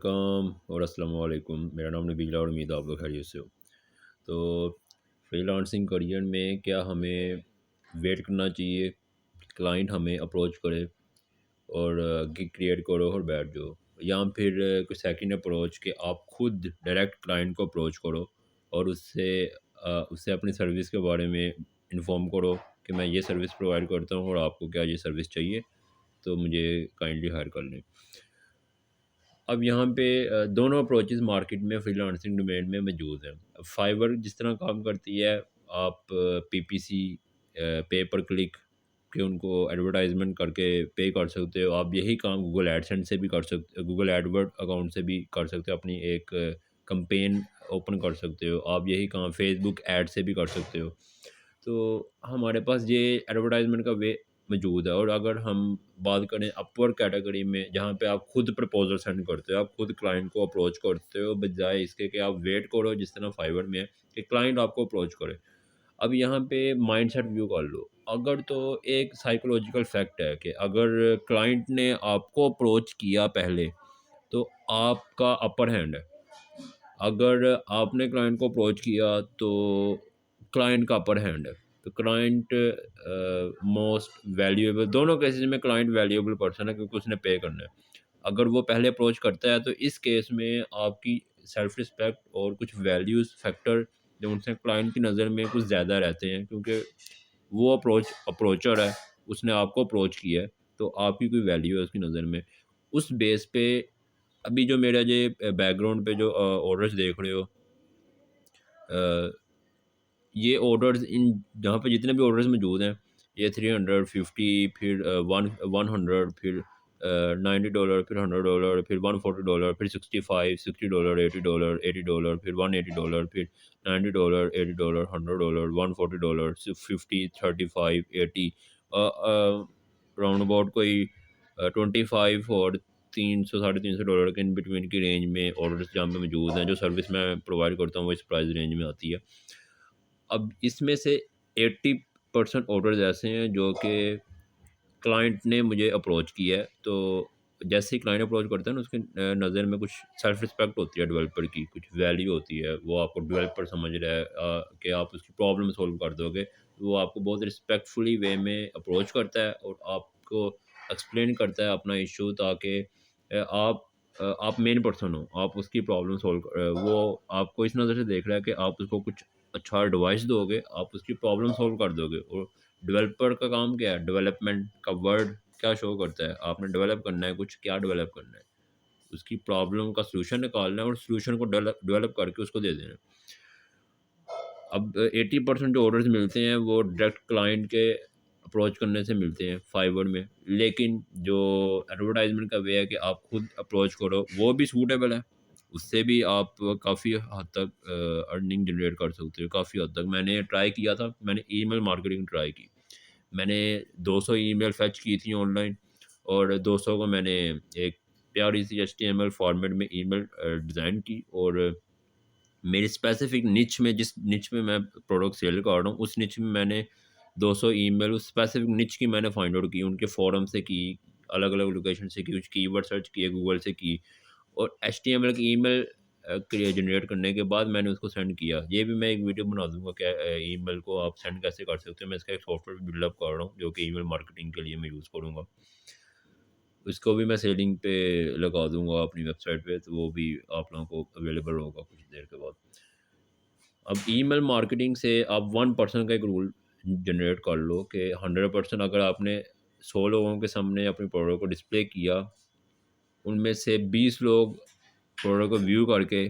Welcome और अस्सलाम वालेकुम। मेरा नाम नबीला और उम्मीद है आप लोग खैरियत से हो। तो फ्रीलांसिंग करियर में क्या हमें वेट करना चाहिए, क्लाइंट हमें अप्रोच करे और गिग क्रिएट करो और बैठ जाओ, या फिर कोई सेकंड अप्रोच कि आप खुद डायरेक्ट क्लाइंट को अप्रोच करो और उससे अपनी सर्विस के बारे में इन्फॉर्म करो कि मैं ये सर्विस प्रोवाइड करता हूँ और आपको क्या ये सर्विस चाहिए, तो मुझे काइंडली हायर कर लें। अब यहाँ पे दोनों अप्रोचेज़ मार्केट में फ्रीलांसिंग डोमेन में मौजूद हैं। फाइवर जिस तरह काम करती है, आप पीपीसी पे पर क्लिक के उनको एडवर्टाइजमेंट करके पे कर सकते हो। आप यही काम गूगल एडसेंस से भी कर सकते, गूगल एडवर्ड अकाउंट से भी कर सकते हो, अपनी एक कैंपेन ओपन कर सकते हो। आप यही काम फेसबुक ऐड से भी कर सकते हो। तो हमारे पास ये एडवर्टाइजमेंट का वे मौजूद है। और अगर हम बात करें अपवर्क कैटेगरी में, जहाँ पे आप खुद प्रपोजल सेंड करते हो, आप खुद क्लाइंट को अप्रोच करते हो, बजाय इसके कि आप वेट करो जिस तरह फाइवर में है कि क्लाइंट आपको अप्रोच करे। अब यहाँ पे माइंडसेट व्यू कर लो। अगर तो एक साइकोलॉजिकल फैक्ट है कि अगर क्लाइंट ने आपको अप्रोच किया पहले, तो आपका अपर हैंड है। अगर आपने क्लाइंट को अप्रोच किया तो क्लाइंट का अपर हैंड है। तो क्लाइंट मोस्ट वैल्यूएबल, दोनों केसेस में क्लाइंट वैल्यूएबल पर्सन है क्योंकि उसने पे करना है। अगर वो पहले अप्रोच करता है तो इस केस में आपकी सेल्फ रिस्पेक्ट और कुछ वैल्यूज़ फैक्टर जो उनसे क्लाइंट की नज़र में कुछ ज़्यादा रहते हैं, क्योंकि वो अप्रोचर है, उसने आपको अप्रोच किया है, तो आपकी कोई वैल्यू है उसकी नज़र में। उस बेस पे अभी जो मेरा ये बैकग्राउंड पे जो ऑर्डर्स देख रहे हो, अ, ये ऑर्डर्स इन जहाँ पे जितने भी ऑर्डर्स मौजूद हैं, ये 350, फिर 100, फिर $90, फिर $100, फिर $140, फिर 65, $60, $80, $80, फिर $180, फिर $90, $80, $100, $140, 50, 35, 80, राउंड अबाउट कोई 25 और 300 $350 के इन बिटवीन की रेंज में ऑर्डर्स जहाँ पे मौजूद हैं। जो सर्विस मैं प्रोवाइड करता हूँ वो इस प्राइस रेंज में आती है। अब इसमें से 80% ऑर्डर्स ऐसे हैं जो कि क्लाइंट ने मुझे अप्रोच किया है। तो जैसे ही क्लाइंट अप्रोच करता है ना, उसके नज़र में कुछ सेल्फ रिस्पेक्ट होती है डेवलपर की, कुछ वैल्यू होती है। वो आपको डेवलपर समझ रहा है कि आप उसकी प्रॉब्लम सॉल्व कर दोगे। वो आपको बहुत रिस्पेक्टफुली वे में अप्रोच करता है और आपको एक्सप्लेन करता है अपना इशू, ताकि आप मेन पर्सन हो, आप उसकी प्रॉब्लम वो आपको इस नज़र से देख रहा है कि आप उसको कुछ अच्छा एडवाइस दोगे, आप उसकी प्रॉब्लम सॉल्व कर दोगे। और डेवलपर का काम क्या है? डेवलपमेंट का वर्ड क्या शो करता है? आपने डेवलप करना है कुछ, क्या डेवलप करना है? उसकी प्रॉब्लम का सॉल्यूशन निकालना है और सॉल्यूशन को डेवलप करके उसको दे देना है। अब 80% जो ऑर्डर्स मिलते हैं वो डायरेक्ट क्लाइंट के अप्रोच करने से मिलते हैं फाइवर में। लेकिन जो एडवर्टाइजमेंट का वे है कि आप खुद अप्रोच करो, वो भी सूटेबल है। उससे भी आप काफ़ी हद तक अर्निंग जनरेट कर सकते हो, काफ़ी हद तक। मैंने ट्राई किया था, मैंने ईमेल मार्केटिंग ट्राई की। मैंने 200 ईमेल फेच की थी ऑनलाइन, और 200 को मैंने एक प्यारी सी एचटीएमएल फॉर्मेट में ईमेल डिज़ाइन की। और मेरी स्पेसिफिक निच में, जिस निच में मैं प्रोडक्ट सेल कर रहा हूँ, उस निच में मैंने 200 ईमेल उस स्पेसिफिक निच की मैंने फाइंड आउट की, उनके फोरम से की, अलग अलग लोकेशन से की, कुछ कीवर्ड सर्च किए गूगल से की, और एचटीएमएल की ईमेल जनरेट करने के बाद मैंने उसको सेंड किया। ये भी मैं एक वीडियो बना दूंगा कि ईमेल को आप सेंड कैसे कर सकते हो। मैं इसका एक सॉफ्टवेयर बिल्डअप कर रहा हूँ जो कि ईमेल मार्केटिंग के लिए मैं यूज़ करूँगा। उसको भी मैं सेलिंग पे लगा दूंगा अपनी वेबसाइट पे, तो वो भी आप लोगों को अवेलेबल होगा कुछ देर के बाद। अब ईमेल मार्केटिंग से आप 1% का एक रूल जनरेट कर लो कि 100% अगर आपने 100 लोगों के सामने अपने प्रोडक्ट को डिस्प्ले किया, उनमें से 20 लोग प्रोडक्ट को व्यू करके,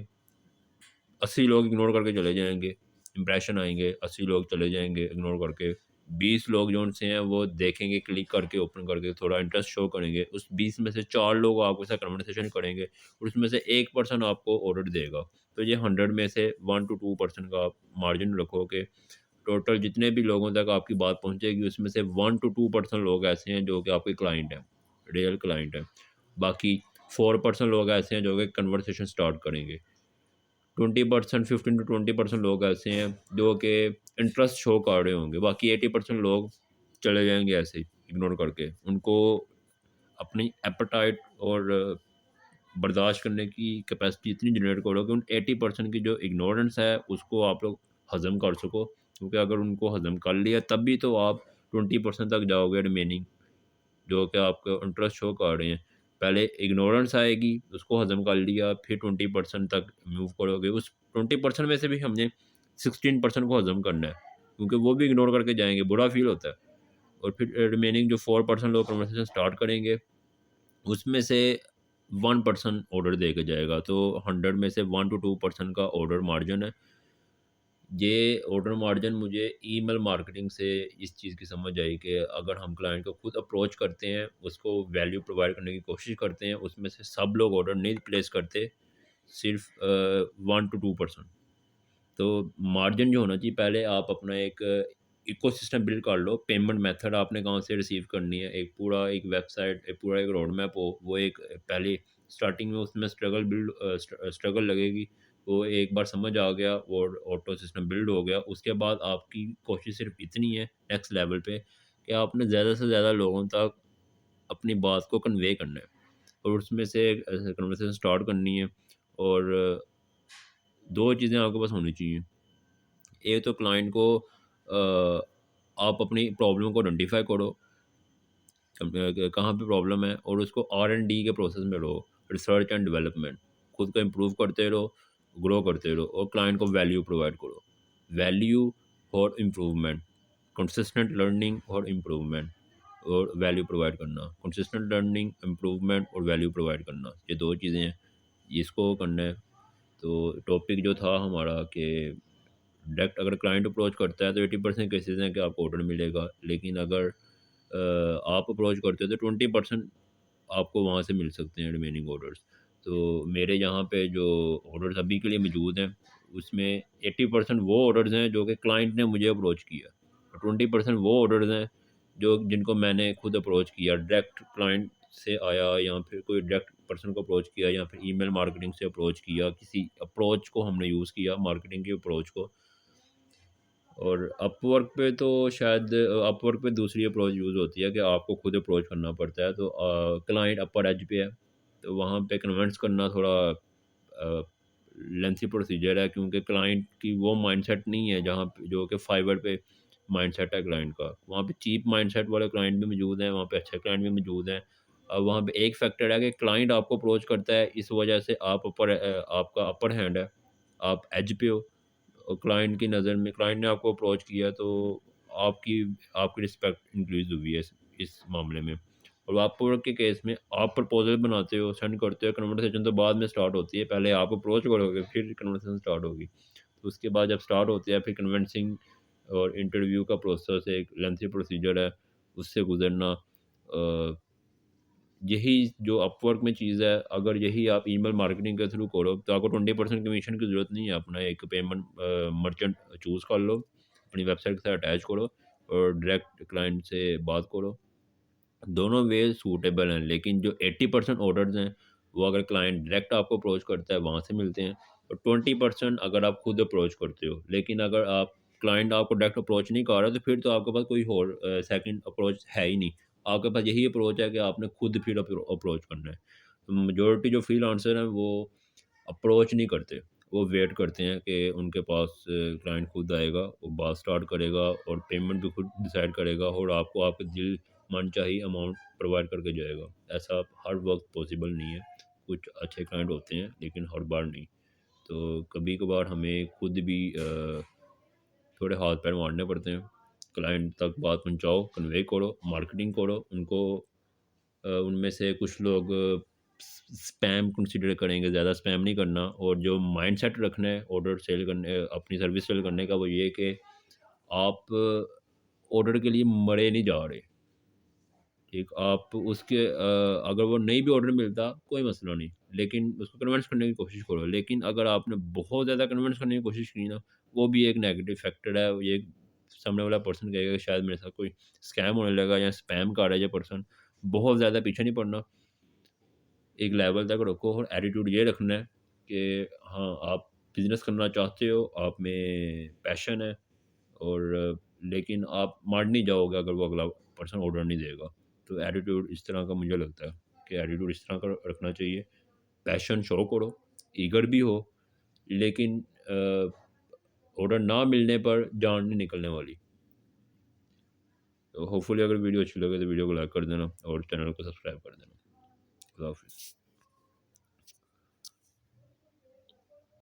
80 लोग इग्नोर करके चले जाएंगे। इंप्रेशन आएंगे, 80 लोग चले जाएंगे इग्नोर करके। 20 लोग जो उनसे हैं वो देखेंगे, क्लिक करके ओपन करके थोड़ा इंटरेस्ट शो करेंगे। उस 20 में से 4 लोग आपके साथ कन्वर्सेशन करेंगे और उसमें से 1% आपको ऑर्डर देगा। तो ये 100 में से 1 to 2% का आप मार्जिन रखो कि टोटल जितने भी लोगों तक आपकी बात पहुंचेगी, उसमें से 1 to 2% लोग ऐसे हैं जो कि आपके क्लाइंट हैं, रियल क्लाइंट हैं। बाकी 4% लोग ऐसे हैं जो कि कन्वर्सेशन स्टार्ट करेंगे। 20%, 15 to 20% लोग ऐसे हैं जो कि इंटरेस्ट शो कर रहे होंगे। बाकी 80% लोग चले जाएंगे ऐसे ही इग्नोर करके। उनको अपनी एपेटाइट और बर्दाश्त करने की कैपेसिटी इतनी जनरेट करो कि उन 80% की जो इग्नोरेंस है उसको आप लोग हज़म कर सको। क्योंकि अगर उनको हज़म कर लिया तब भी तो आप 20% तक जाओगे रिमेनिंग, जो कि आपका इंटरेस्ट शो कर रहे हैं। पहले इग्नोरेंस आएगी, उसको हज़म कर लिया, फिर 20% तक मूव करोगे। उस 20% में से भी हमने 16% को हज़म करना है, क्योंकि वो भी इग्नोर करके जाएँगे, बुरा फ़ील होता है। और फिर रिमेनिंग जो 4% लोग कन्वर्सेशन स्टार्ट करेंगे, उसमें से 1% ऑर्डर दे के जाएगा। तो 100 में से 1 टू 2% का ऑर्डर मार्जिन है। ये ऑर्डर मार्जिन मुझे ईमेल मार्केटिंग से इस चीज़ की समझ आई कि अगर हम क्लाइंट को खुद अप्रोच करते हैं, उसको वैल्यू प्रोवाइड करने की कोशिश करते हैं, उसमें से सब लोग ऑर्डर नहीं प्लेस करते, सिर्फ़ 1 टू 2%। तो मार्जिन जो होना चाहिए, पहले आप अपना एक इकोसिस्टम बिल्ड कर लो। पेमेंट मेथड आपने कहाँ से रिसीव करनी है, एक पूरा एक वेबसाइट, एक पूरा एक रोड मैप हो, वो एक पहले स्टार्टिंग में उसमें स्ट्रगल लगेगी। वो एक बार समझ आ गया और ऑटो सिस्टम बिल्ड हो गया, उसके बाद आपकी कोशिश सिर्फ इतनी है नेक्स्ट लेवल पे कि आपने ज़्यादा से ज़्यादा लोगों तक अपनी बात को कन्वे करना है और उसमें से कन्वर्सेशन स्टार्ट करनी है। और दो चीज़ें आपके पास होनी चाहिए। एक तो क्लाइंट को आप अपनी प्रॉब्लम को आइडेंटिफ़ाई करो, कहाँ पे प्रॉब्लम है, और उसको R&D के प्रोसेस में रहो, रिसर्च एंड डेवलपमेंट। खुद को इम्प्रूव करते रहो, ग्रो करते रहो और क्लाइंट को वैल्यू प्रोवाइड करो। वैल्यू और इम्प्रूवमेंट, कंसिस्टेंट लर्निंग और इम्प्रूवमेंट और वैल्यू प्रोवाइड करना। कंसिस्टेंट लर्निंग, इम्प्रूवमेंट और वैल्यू प्रोवाइड करना, ये 2 चीज़ें हैं, इसको करना है। तो टॉपिक जो था हमारा कि डायरेक्ट अगर क्लाइंट अप्रोच करता है तो 80% केसेज़ हैं कि आपको ऑर्डर मिलेगा। लेकिन अगर आप अप्रोच करते हो तो 20% आपको वहाँ से मिल सकते हैं रिमेनिंग ऑर्डर्स। तो मेरे यहाँ पे जो ऑर्डर्स अभी के लिए मौजूद हैं, उसमें 80% वो ऑर्डर्स हैं जो कि क्लाइंट ने मुझे अप्रोच किया, और 20% वो ऑर्डर्स हैं जो जिनको मैंने खुद अप्रोच किया। डायरेक्ट क्लाइंट से आया या फिर कोई डायरेक्ट पर्सन को अप्रोच किया या फिर ईमेल मार्केटिंग से अप्रोच किया, किसी अप्रोच को हमने यूज़ किया, मार्केटिंग की अप्रोच को। और अपवर्क पे तो शायद अपवर्क पे दूसरी अप्रोच यूज़ होती है कि आपको खुद अप्रोच करना पड़ता है। तो क्लाइंट अपर एज पे है, तो वहाँ पे कन्विंस करना थोड़ा लेंथी प्रोसीजर है, क्योंकि क्लाइंट की वो माइंडसेट नहीं है जहाँ पे जो कि फाइवर पे माइंडसेट है क्लाइंट का। वहाँ पे चीप माइंडसेट वाले क्लाइंट भी मौजूद हैं, वहाँ पे अच्छे क्लाइंट भी मौजूद हैं। अब वहाँ पे एक फैक्टर है कि क्लाइंट आपको अप्रोच करता है, इस वजह से आपका अपर हैंड है, आप एज पे हो। और क्लाइंट की नज़र में क्लाइंट ने आपको अप्रोच किया तो आपकी आपकी रिस्पेक्ट इंक्रीज़ हुई है इस मामले में। और अपवर्क के केस में आप प्रपोज़ल बनाते हो, सेंड करते हो, कन्वर्सेशन तो बाद में स्टार्ट होती है। पहले आप अप्रोच करोगे, फिर कन्वर्सेशन स्टार्ट होगी। तो उसके बाद जब स्टार्ट होती है, फिर कन्विंसिंग और इंटरव्यू का प्रोसेस एक लेंथी प्रोसीजर है, उससे गुज़रना। यही जो अपवर्क में चीज़ है, अगर यही आप ईमेल मार्केटिंग के थ्रू करो, तो आपको 20% कमीशन की ज़रूरत नहीं है। अपना एक पेमेंट मर्चेंट चूज़ कर लो, अपनी वेबसाइट के साथ अटैच करो और डायरेक्ट क्लाइंट से बात करो। दोनों वे सूटेबल हैं, लेकिन जो 80% ऑर्डर्स हैं, वो अगर क्लाइंट डायरेक्ट आपको अप्रोच करता है, वहाँ से मिलते हैं, और 20% अगर आप खुद अप्रोच करते हो। लेकिन अगर आप क्लाइंट आपको डायरेक्ट अप्रोच नहीं कर रहा, तो फिर तो आपके पास कोई और सेकंड अप्रोच है ही नहीं। आपके पास यही अप्रोच है कि आपने खुद फिर अप्रोच करना है। तो मेजॉरिटी जो फ्रीलांसर हैं, वो अप्रोच नहीं करते। वो वेट करते हैं कि उनके पास क्लाइंट खुद आएगा, वो बात स्टार्ट करेगा और पेमेंट भी खुद डिसाइड करेगा और आपको आपके दिल मनचाही अमाउंट प्रोवाइड करके जाएगा। ऐसा हर वक़्त पॉसिबल नहीं है। कुछ अच्छे क्लाइंट होते हैं, लेकिन हर बार नहीं। तो कभी-कभार हमें खुद भी थोड़े हाथ-पैर मारने पड़ते हैं। क्लाइंट तक बात पहुँचाओ, कन्वे करो, मार्केटिंग करो, उनको उनमें से कुछ लोग स्पैम कंसीडर करेंगे, ज़्यादा स्पैम नहीं करना। और जो माइंडसेट रखना है ऑर्डर सेल करने अपनी सर्विस सेल करने का, वो ये है कि आप ऑर्डर के लिए मरे नहीं जा रहे। ठीक, आप उसके अगर वो नहीं भी ऑर्डर मिलता, कोई मसला नहीं, लेकिन उसको कन्विंस करने की कोशिश करो। लेकिन अगर आपने बहुत ज़्यादा कन्विंस करने की कोशिश की ना, वो भी एक नेगेटिव फैक्टर है। ये सामने वाला पर्सन कहेगा कि शायद मेरे साथ कोई स्कैम होने लगा या स्पैम कर रहा है ये पर्सन। बहुत ज़्यादा पीछे नहीं पड़ना, एक लेवल तक रखो और एटीट्यूड ये रखना है कि हाँ, आप बिज़नेस करना चाहते हो, आप में पैशन है, और लेकिन आप मान नहीं जाओगे अगर वो अगला पर्सन ऑर्डर नहीं देगा। तो एटीट्यूड इस तरह का मुझे लगता है कि एटीट्यूड इस तरह का रखना चाहिए। पैशन शो करो, ईगर भी हो, लेकिन ऑर्डर ना मिलने पर जान नहीं निकलने वाली। तो होपफुली अगर वीडियो अच्छी लगे तो वीडियो को लाइक कर देना और चैनल को सब्सक्राइब कर देना। खुदा हाफिज़।